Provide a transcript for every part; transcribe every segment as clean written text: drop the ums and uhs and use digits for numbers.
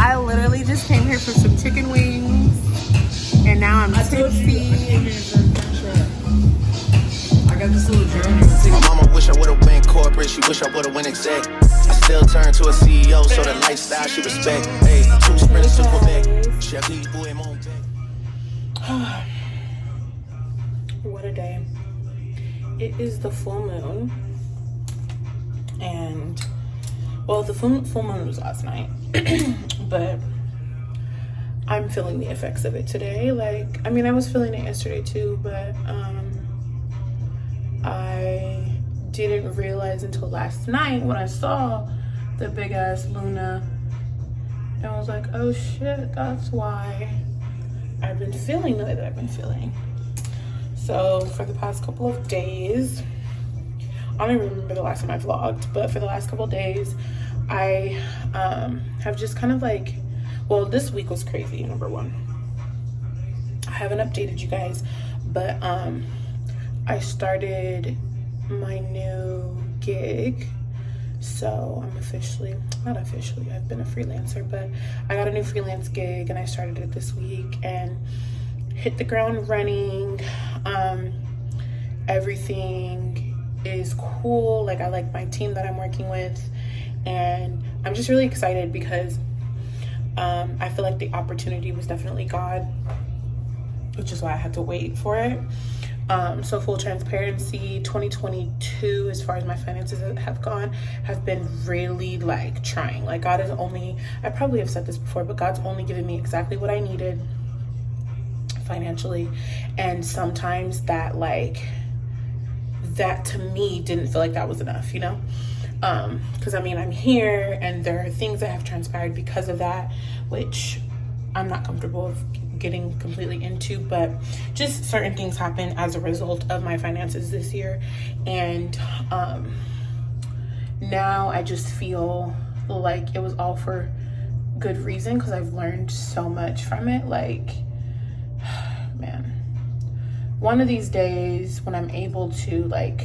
I literally just came here for some chicken wings, and now I'm tipsy. I got this little journey. My mama wish I would've went corporate, she wish I would've went exec. I still turn to a CEO, so the lifestyle she respect. Hey, 2 sprints to Quebec. What a day. It is the full moon, and well, the full moon was last night, but I'm feeling the effects of it today. Like, I mean, I was feeling it yesterday too, but I didn't realize until last night when I saw the big ass Luna, and I was like, oh shit, that's why I've been feeling the way that I've been feeling. So for the past couple of days, I don't even remember the last time I vlogged, but for the last couple of days, I have just kind of like, well, this week was crazy, number one. I haven't updated you guys, but I started my new gig. So I'm not officially, I've been a freelancer, but I got a new freelance gig and I started it this week and hit the ground running. Everything is cool. Like, I like my team that I'm working with, and I'm just really excited because I feel like the opportunity was definitely God, which is why I had to wait for it. So full transparency, 2022, as far as my finances have gone, have been really like trying. Like, God is only, I probably have said this before, but God's only given me exactly what I needed financially. And sometimes that to me didn't feel like that was enough, you know? Because I mean, I'm here and there are things that have transpired because of that, which I'm not comfortable with getting completely into, but just certain things happen as a result of my finances this year. And now I just feel like it was all for good reason, because I've learned so much from it. Like, man, one of these days when I'm able to like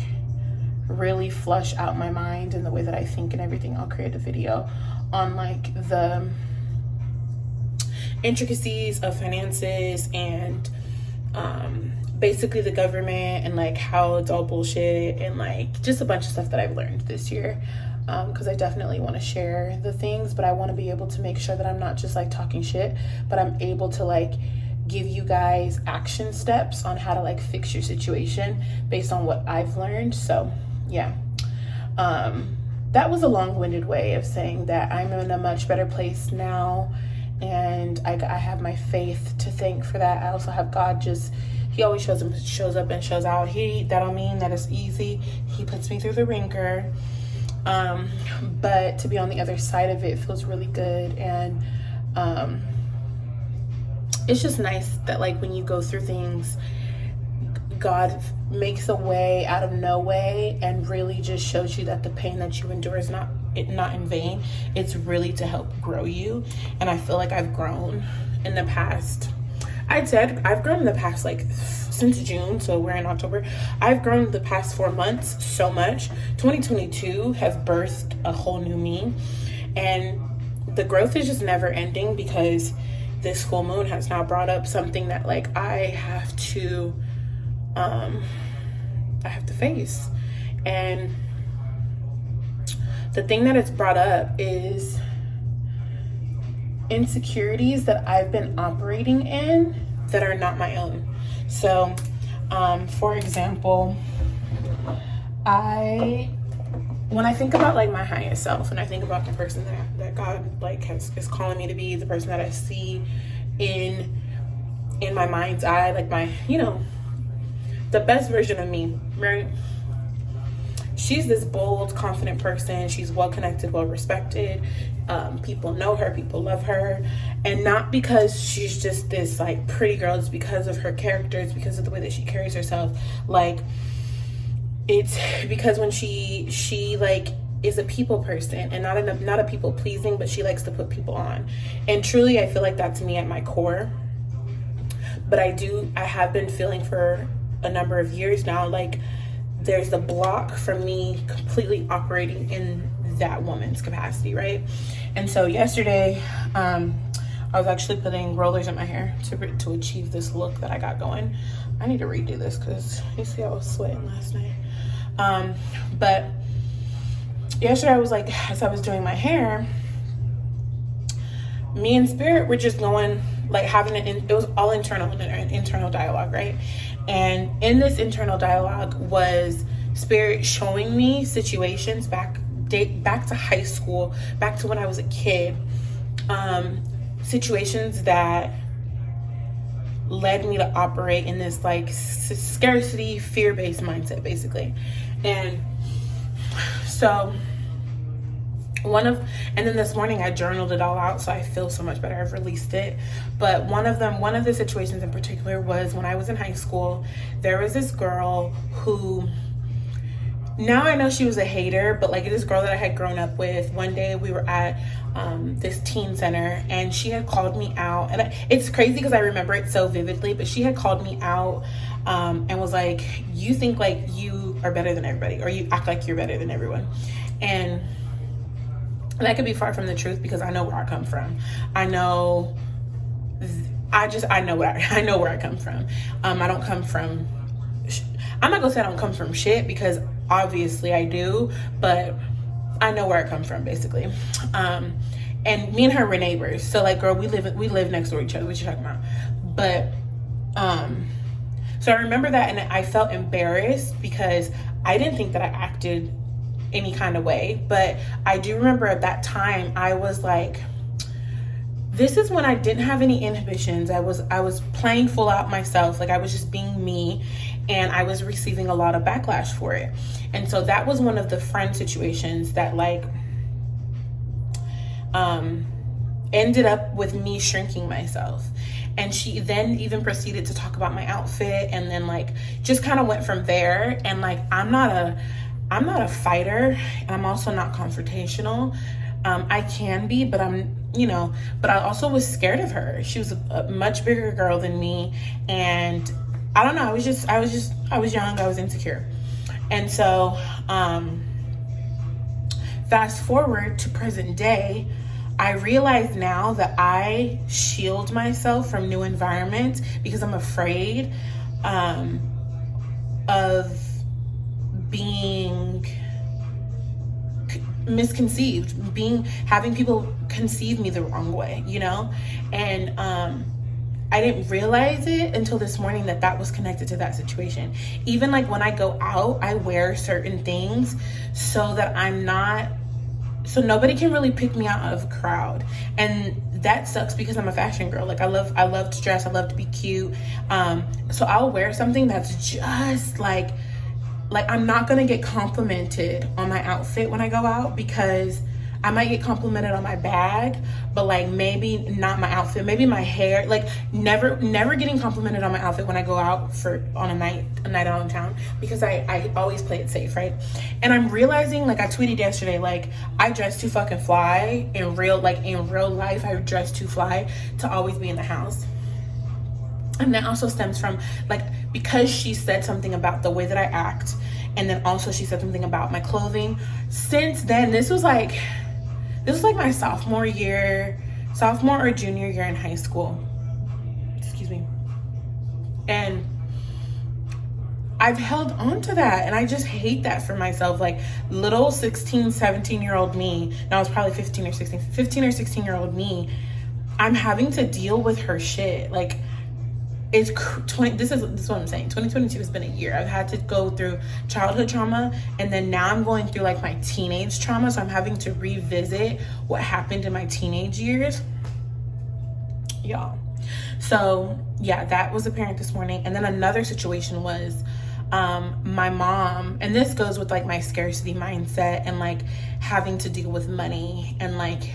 really flush out my mind and the way that I think and everything, I'll create a video on like the intricacies of finances and basically the government and like how it's all bullshit and like just a bunch of stuff that I've learned this year, because I definitely want to share the things, but I want to be able to make sure that I'm not just like talking shit, but I'm able to like give you guys action steps on how to like fix your situation based on what I've learned. So yeah, that was a long-winded way of saying that I'm in a much better place now, and I have my faith to thank for that. I also have God. Just, he always shows up and shows out. That don't mean that it's easy. He puts me through the ringer, but to be on the other side of it feels really good. And it's just nice that like when you go through things, God makes a way out of no way and really just shows you that the pain that you endure is not in vain. It's really to help grow you. And I feel like I've grown in the past, I've grown in the past, like since June, so we're in October. I've grown in the past 4 months so much. 2022 has birthed a whole new me, and the growth is just never ending, because this full moon has now brought up something that like I have to face. And the thing that it's brought up is insecurities that I've been operating in that are not my own. So for example, when I think about like my highest self, and I think about the person that God like is calling me to be, the person that I see in my mind's eye, like my, you know, the best version of me, right? She's this bold, confident person. She's well connected, well respected. People know her, people love her. And not because she's just this like pretty girl, it's because of her character, it's because of the way that she carries herself. Like, it's because when she like is a people person, and not a people pleasing, but she likes to put people on. And truly, I feel like that's me at my core. But I have been feeling for a number of years now, like there's the block from me completely operating in that woman's capacity, right? And so yesterday, I was actually putting rollers in my hair to achieve this look that I got going. I need to redo this because you see I was sweating last night. But yesterday I was like, as I was doing my hair, me and Spirit were just going, like having it was all an internal dialogue, right? And in this internal dialogue was Spirit showing me situations back to high school, back to when I was a kid, situations that led me to operate in this like scarcity, fear-based mindset, basically. And so and then this morning I journaled it all out, so I feel so much better. I've released it. But one of the situations in particular was when I was in high school. There was this girl who, now I know she was a hater, but like this girl that I had grown up with. One day we were at this teen center, and she had called me out, and it's crazy because I remember it so vividly, but she had called me out and was like, you think like you are better than everybody, or you act like you're better than everyone. And that could be far from the truth, because I know where I come from. I know where I come from. I don't come from, I'm not gonna say I don't come from shit, because obviously I do, but I know where I come from, basically. And me and her were neighbors, so like, girl, we live next door to each other. What you talking about? But so I remember that, and I felt embarrassed because I didn't think that I acted any kind of way. But I do remember at that time I was like, this is when I didn't have any inhibitions. I was playing full out myself, like I was just being me, and I was receiving a lot of backlash for it. And so that was one of the friend situations that like ended up with me shrinking myself. And she then even proceeded to talk about my outfit, and then like just kind of went from there. And like, I'm not a fighter, and I'm also not confrontational. I can be, but but I also was scared of her. She was a much bigger girl than me, and I don't know, I was young, I was insecure. And so fast forward to present day, I realize now that I shield myself from new environments because I'm afraid of being misconceived, having people conceive me the wrong way, and I didn't realize it until this morning that was connected to that situation. Even like when I go out, I wear certain things so that so nobody can really pick me out of a crowd. And that sucks because I'm a fashion girl. Like I love to dress, I love to be cute. So I'll wear something that's just like I'm not gonna get complimented on my outfit when I go out, because I might get complimented on my bag, but like maybe not my outfit, maybe my hair. Like never getting complimented on my outfit when I go out on a night out in town, because I always play it safe, right? And I'm realizing, like I tweeted yesterday, like I dress too fucking fly in real life. I dress too fly to always be in the house. And that also stems from like, because she said something about the way that I act, and then also she said something about my clothing. Since then, this was like my sophomore or junior year in high school. Excuse me. And I've held on to that, and I just hate that for myself. Like little 16, 17-year-old me, now it's probably 15 or 16-year-old me, I'm having to deal with her shit. Like this is what I'm saying. 2022 has been a year. I've had to go through childhood trauma, and then now I'm going through like my teenage trauma. So I'm having to revisit what happened in my teenage years, y'all. So yeah, that was apparent this morning. And then another situation was my mom, and this goes with like my scarcity mindset and like having to deal with money. And like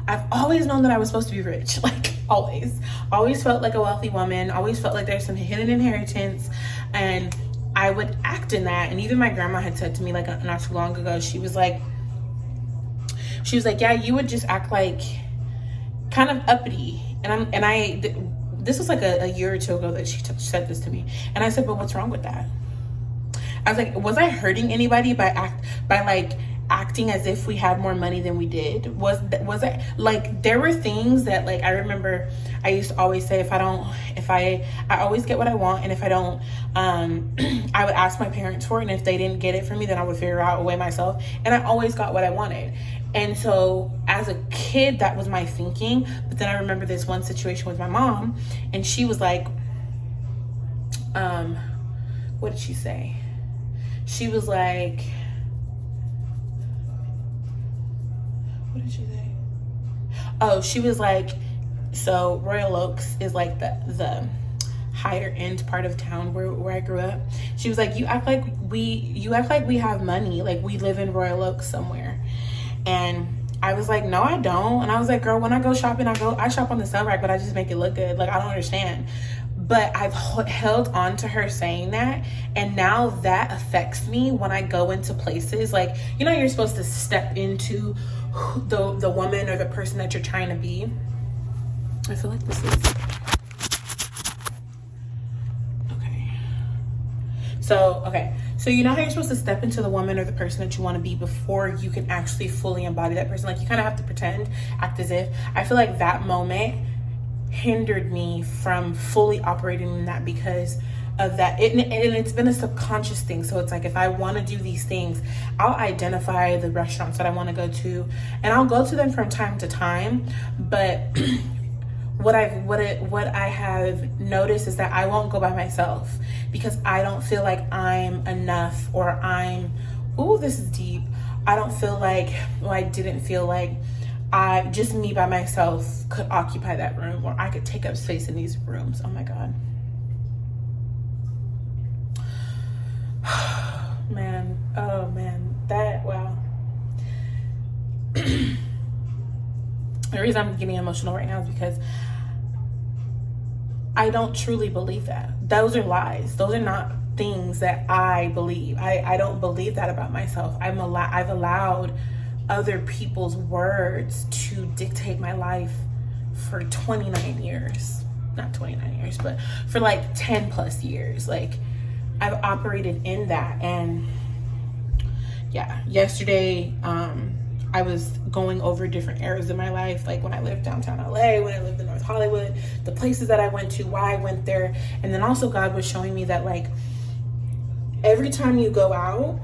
I've always known that I was supposed to be rich, like always felt like a wealthy woman, always felt like there's some hidden inheritance, and I would act in that. And even my grandma had said to me like not too long ago, she was like, yeah, you would just act like kind of uppity. And this was like a year or two ago that she said this to me, and I said, but what's wrong with that? I was like, was I hurting anybody by like acting as if we had more money than we did. Was it like, there were things that, like, I remember I used to always say, I always get what I want, and if I don't, I would ask my parents for it, and if they didn't get it for me, then I would figure out a way myself, and I always got what I wanted. And so as a kid, that was my thinking. But then I remember this one situation with my mom, and she was like, what did she say? She was like, what did she say? Oh, she was like, so Royal Oaks is like the higher end part of town where I grew up. She was like, you act like we have money, like we live in Royal Oaks somewhere. And I was like, no, I don't. And I was like, girl, when I go shopping, I shop on the sale rack, but I just make it look good. Like, I don't understand. But I've held on to her saying that, and now that affects me when I go into places. Like, you know, you're supposed to step into the woman or the person that you're trying to be. I feel like this is okay. So you know how you're supposed to step into the woman or the person that you want to be before you can actually fully embody that person. Like, you kind of have to pretend, act as if. I feel like that moment hindered me from fully operating in that because of that. And it's been a subconscious thing. So it's like, if I want to do these things, I'll identify the restaurants that I want to go to, and I'll go to them from time to time. But what I have noticed is that I won't go by myself because I don't feel like I'm enough, or this is deep. I didn't feel like just me by myself could occupy that room, or I could take up space in these rooms. Oh my God. Man. Oh man. Wow. The reason I'm getting emotional right now is because I don't truly believe that. Those are lies. Those are not things that I believe. I don't believe that about myself. I've allowed other people's words to dictate my life for 29 years. Not 29 years, but for like 10 plus years. Like, I've operated in that. And yeah, yesterday, I was going over different eras of my life, like when I lived downtown LA, when I lived in North Hollywood, the places that I went to, why I went there. And then also God was showing me that, like, every time you go out,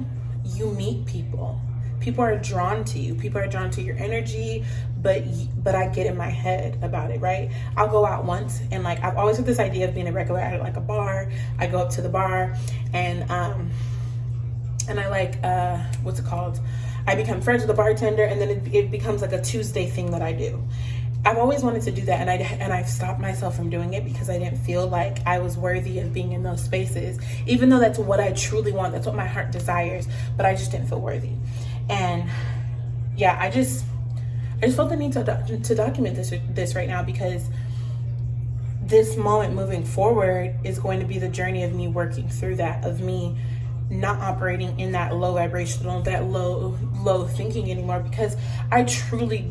you meet people. People are drawn to you. People are drawn to your energy, but I get in my head about it, right? I'll go out once, and like, I've always had this idea of being a regular at like a bar. I go up to the bar, and I like, what's it called? I become friends with the bartender, and then it becomes like a Tuesday thing that I do. I've always wanted to do that, and I've stopped myself from doing it because I didn't feel like I was worthy of being in those spaces, even though that's what I truly want. That's what my heart desires, but I just didn't feel worthy. And yeah, I just felt the need to document this right now, because this moment moving forward is going to be the journey of me working through that, of me not operating in that low vibrational, that low thinking anymore, because I truly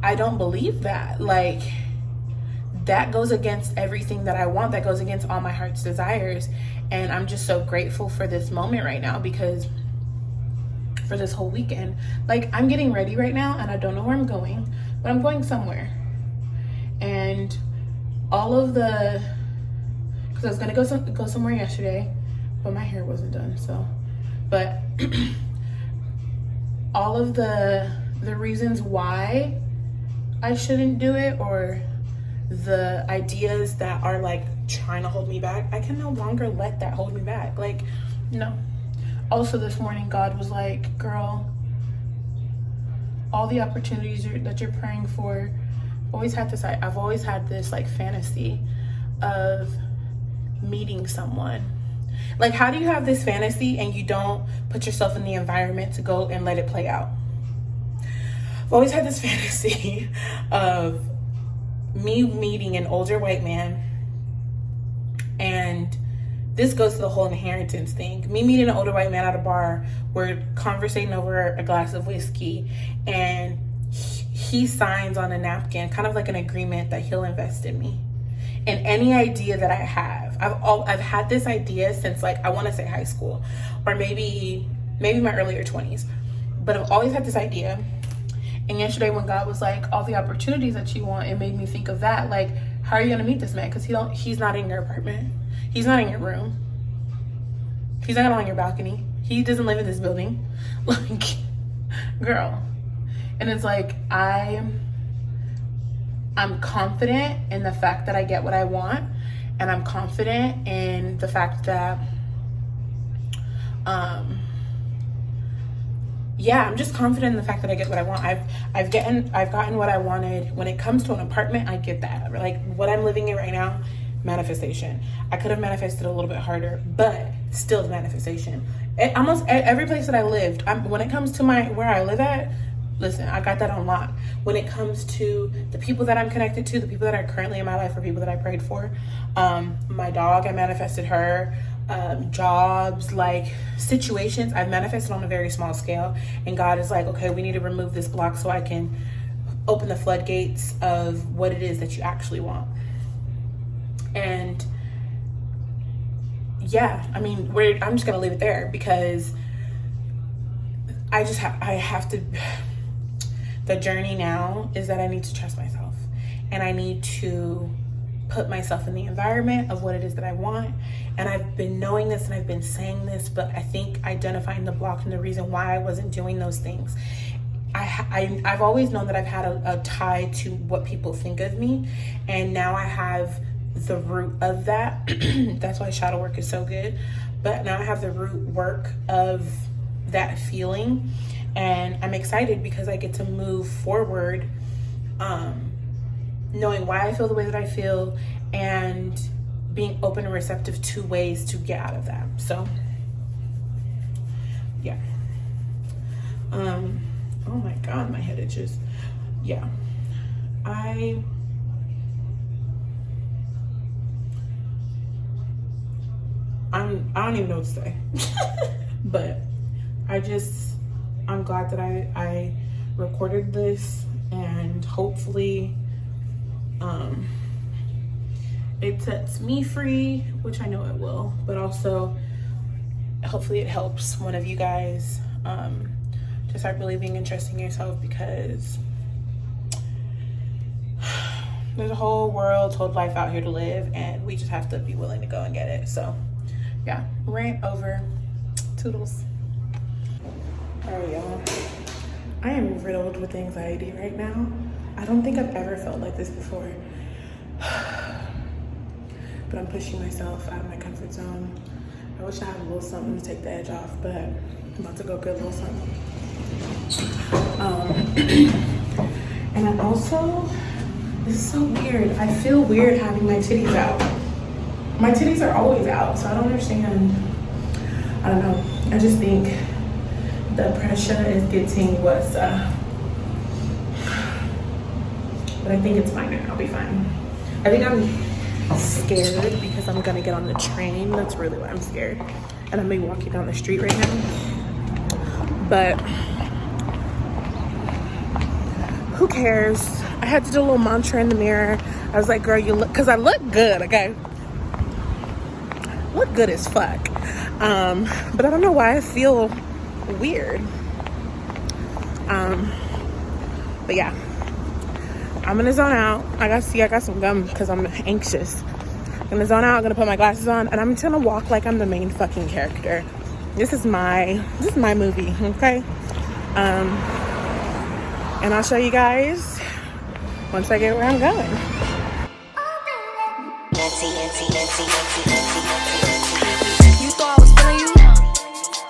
I don't believe that. Like, that goes against everything that I want. That goes against all my heart's desires. And I'm just so grateful for this moment right now, because for this whole weekend, like, I'm getting ready right now, and I don't know where I'm going, but I'm going somewhere. And all of because I was gonna go somewhere yesterday, but my hair wasn't done, so. But all of the reasons why I shouldn't do it, or the ideas that are like trying to hold me back, I can no longer let that hold me back. Like, no. Also this morning, God was like, girl, all the opportunities that you're praying for, I've always had this like fantasy of meeting someone. Like, how do you have this fantasy and you don't put yourself in the environment to go and let it play out? I've always had this fantasy of me meeting an older white man, and this goes to the whole inheritance thing. Me meeting an older white man at a bar, we're conversating over a glass of whiskey, and he signs on a napkin, kind of like an agreement that he'll invest in me. And any idea that I have, I've had this idea since, like, I want to say high school, or maybe my earlier 20s. but I've always had this idea. And yesterday when God was like, all the opportunities that you want, it made me think of that. Like, how are you gonna meet this man? Because he's not in your apartment. He's not in your room. He's not on your balcony. He doesn't live in this building. Like, girl. And it's like, I'm confident in the fact that I get what I want. And I'm confident in the fact that, yeah, I'm just confident in the fact that I get what I want. I've gotten what I wanted. When it comes to an apartment, I get that. Like what I'm living in right now, manifestation. I could have manifested a little bit harder, but still manifestation. Almost every place that I lived, when it comes to where I live at, listen, I got that on lock. When it comes to the people that I'm connected to, the people that are currently in my life, or people that I prayed for, my dog, I manifested her. Jobs, like situations, I've manifested on a very small scale, and God is like, okay, we need to remove this block so I can open the floodgates of what it is that you actually want. And yeah, I mean, I'm just gonna leave it there, because I have to. The journey now is that I need to trust myself, and I need to put myself in the environment of what it is that I want. And I've been knowing this and I've been saying this, but I think identifying the block and the reason why I wasn't doing those things, I've always known that I've had a tie to what people think of me, and now I have the root of that. That's why shadow work is so good. But now I have the root work of that feeling, and I'm excited because I get to move forward, knowing why I feel the way that I feel, and being open and receptive to ways to get out of that. So yeah. Oh my God, my head itches. Yeah. I don't even know what to say. But I'm glad that I recorded this, and hopefully it sets me free, which I know it will, but also hopefully it helps one of you guys to start believing and trusting yourself, because there's a whole world, whole life out here to live, and we just have to be willing to go and get it. So yeah, rant over. Toodles. All right, y'all. I am riddled with anxiety right now. I don't think I've ever felt like this before. But I'm pushing myself out of my comfort zone. I wish I had a little something to take the edge off, but I'm about to go get a little something. And I also, this is so weird. I feel weird having my titties out. My titties are always out, so I don't understand. I don't know. I just think the pressure is getting worse. But I think it's fine now. I'll be fine. I think I'm scared because I'm gonna get on the train. That's really why I'm scared. And I'm gonna be walking down the street right now. But who cares? I had to do a little mantra in the mirror. I was like, girl, you look, because I look good, okay? Look good as fuck. But I don't know why I feel weird. But yeah, I'm gonna zone out. I got some gum because I'm anxious. I'm gonna zone out. I'm gonna put my glasses on, and I'm just gonna walk like I'm the main fucking character. This is my movie, okay? And I'll show you guys once I get where I'm going. You thought I was feeling you?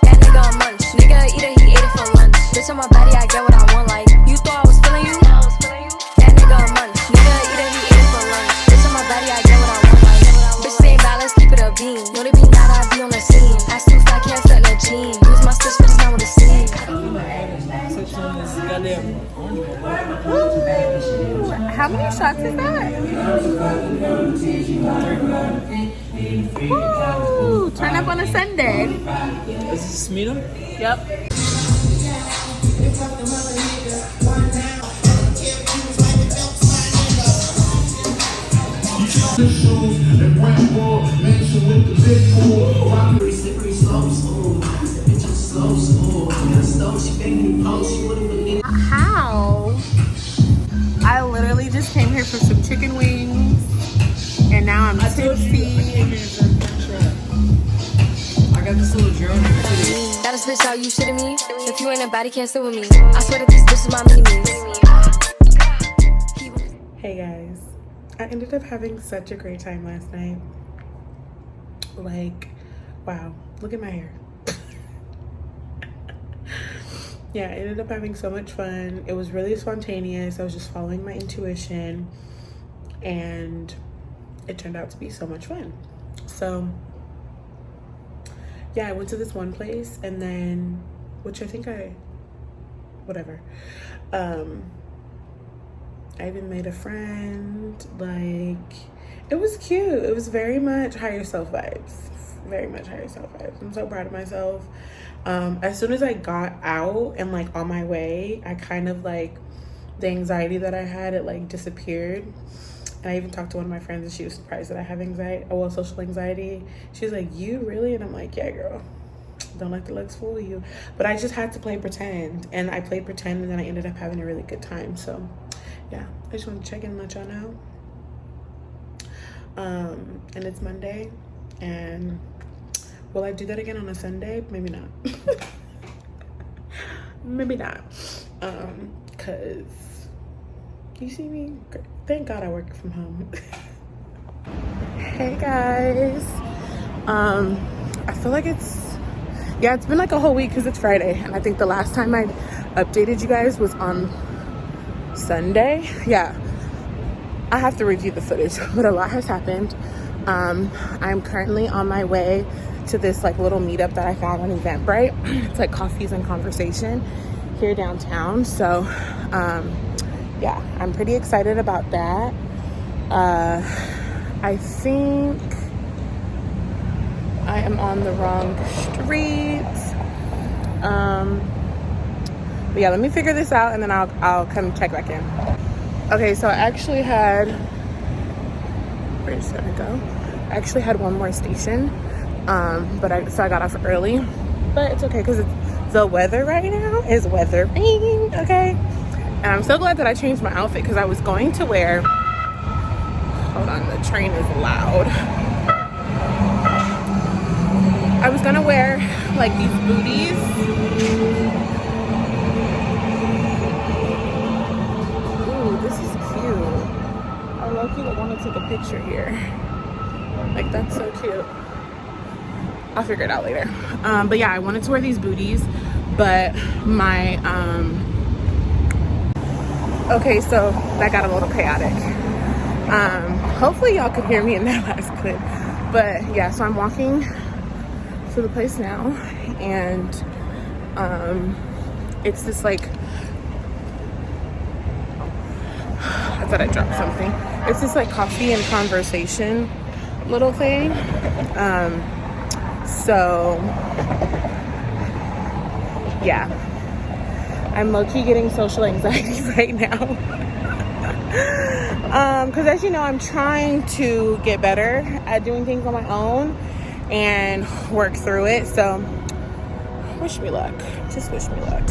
That nigga a munch. Nigga eat it, he ate it for lunch. Bitch on my body, I get what I want. Like you thought I was feeling you? That nigga a munch. Nigga eat it, he ate it for lunch. Bitch on my body, I get what I want. Like bitch saying bad, let's keep it a beam. Know they be mad, I be on the scene. Ass too fat, can't fit in a jean. Use my stitch, but it's not what it seems. How many shots is that? Woo! Turn up on a Sunday. Is this Smita? Yep. Slippery slow, smooth. Bitch, slow, smooth. Slow, she How? I literally just came here for some chicken wings, and now I'm tipsy. I got this little journal. That is bitch how you shitting me. If you ain't a body, can't sit with me. I swear that this bitch is my mini-me. Hey guys, I ended up having such a great time last night. Like, wow, look at my hair. Yeah, I ended up having so much fun. It was really spontaneous. I was just following my intuition, and it turned out to be so much fun. So yeah, I went to this one place, and then, which I think whatever. I even made a friend. Like, it was cute. It was very much higher self vibes. Very much higher self vibes. I'm so proud of myself. As soon as I got out and like on my way, I kind of like, the anxiety that I had, it like disappeared. And I even talked to one of my friends, and she was surprised that I have anxiety, well, social anxiety. She's like, you really? And I'm like, yeah, girl, don't let the looks fool you. But I just had to play pretend, and I played pretend, and then I ended up having a really good time. So yeah, I just want to check in and let y'all know. And it's Monday, and will I do that again on a Sunday? Maybe not. Maybe not. Cause you see me? Thank God I work from home. Hey guys. I feel like it's been like a whole week because it's Friday, and I think the last time I updated you guys was on Sunday. Yeah, I have to review the footage, but a lot has happened. I'm currently on my way to this like little meetup that I found on Eventbrite. It's like coffees and conversation here downtown. So yeah, I'm pretty excited about that. I think I am on the wrong street. But yeah, let me figure this out, and then I'll come check back in. Okay, so I actually had, where's it gonna go? I actually had one more station, so I got off early, but it's okay because the weather right now is weathering, okay? And I'm so glad that I changed my outfit, because I was going to wear, hold on, the train is loud. I was gonna wear like these booties. Ooh, this is cute. I low-key want to take a picture here. Like, that's so cute. I'll figure it out later. But yeah, I wanted to wear these booties, but my okay, so that got a little chaotic. Hopefully y'all could hear me in that last clip. But yeah, so I'm walking to the place now, and it's this like, I thought I dropped something. It's this like coffee and conversation little thing. So yeah, I'm low-key getting social anxiety right now. Because as you know, I'm trying to get better at doing things on my own and work through it. So wish me luck. Just wish me luck.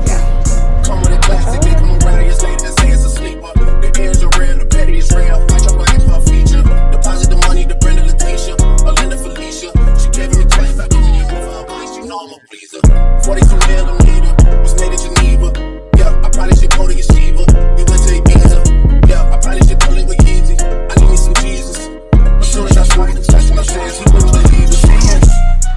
Yeah. Come with a classic, they come around and say it's a sleeper. The ears are real, the petty is real. I drop my ex for a feature. Deposit the money to Brenda Leticia, Linda Felicia. She gave me twice, I give me a for her place, you know I'm a pleaser. 42 millimeter, was made in Geneva. Yeah, I probably should go to Yeshiva. We went to Ibiza. Yeah, I probably should go live with Yeezy. I need me some Jesus. As soon as I smoke, touch my hands, he wouldn't believe it.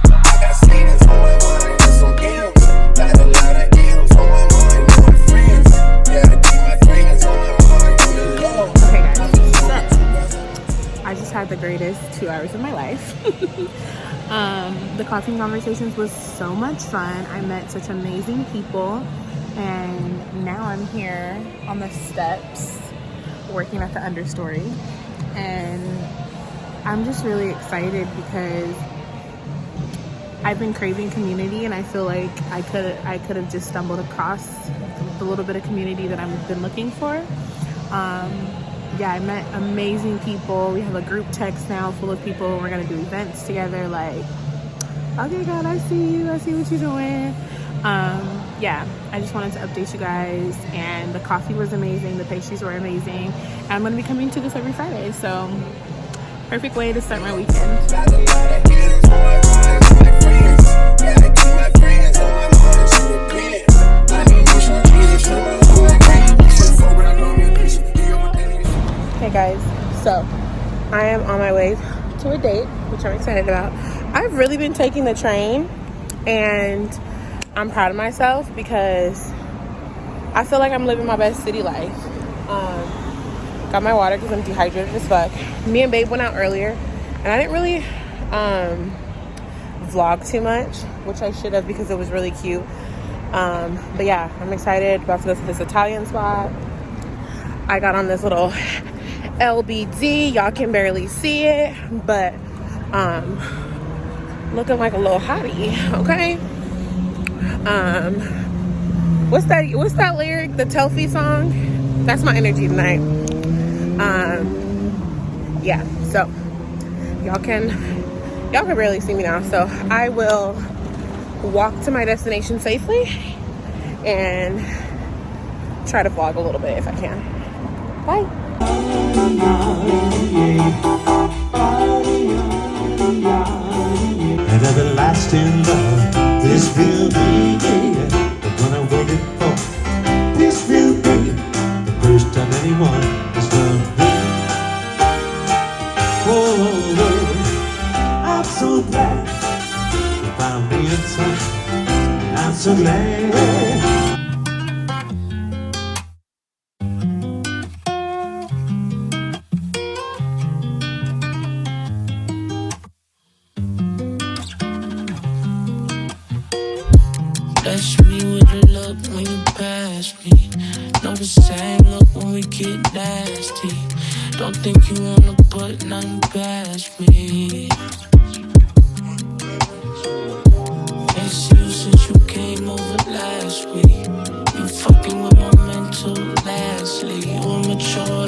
I got Satans on my mind, and some M's. Got a lot of M's on my mind, more than friends. Yeah, I keep my friends on my mind. Okay guys, so I just had the greatest 2 hours of my life. The coffee conversations was so much fun. I met such amazing people, and now I'm here on the steps working at the understory, and I'm just really excited because I've been craving community, and I feel like I could have just stumbled across the little bit of community that I've been looking for. Yeah, I met amazing people. We have a group text now full of people. We're gonna do events together. Like, okay, God, I see you. I see what you're doing. Yeah, I just wanted to update you guys. And the coffee was amazing, the pastries were amazing, and I'm gonna be coming to this every Friday, so perfect way to start my weekend. Hey guys, so I am on my way to a date, which I'm excited about. I've really been taking the train, and I'm proud of myself because I feel like I'm living my best city life. Got my water because I'm dehydrated as fuck. Me and Babe went out earlier, and I didn't really vlog too much, which I should have because it was really cute. But yeah, I'm excited. About to go to this Italian spot. I got on this little LBD. Y'all can barely see it, but looking like a little hottie, okay? What's that lyric? The Telfie song? That's my energy tonight. Yeah, so y'all can barely see me now, so I will walk to my destination safely and try to vlog a little bit if I can. Bye. And everlasting love, this will be the one I waited for. This will be the first time anyone has loved me. Oh, I'm so glad you found me in time. I'm so glad. Bless me with a look when you pass me. Know the same look when we get nasty. Don't think you wanna put nothing past me. Ain't seen you since you came over last week. You fucking with my mental lastly. You immature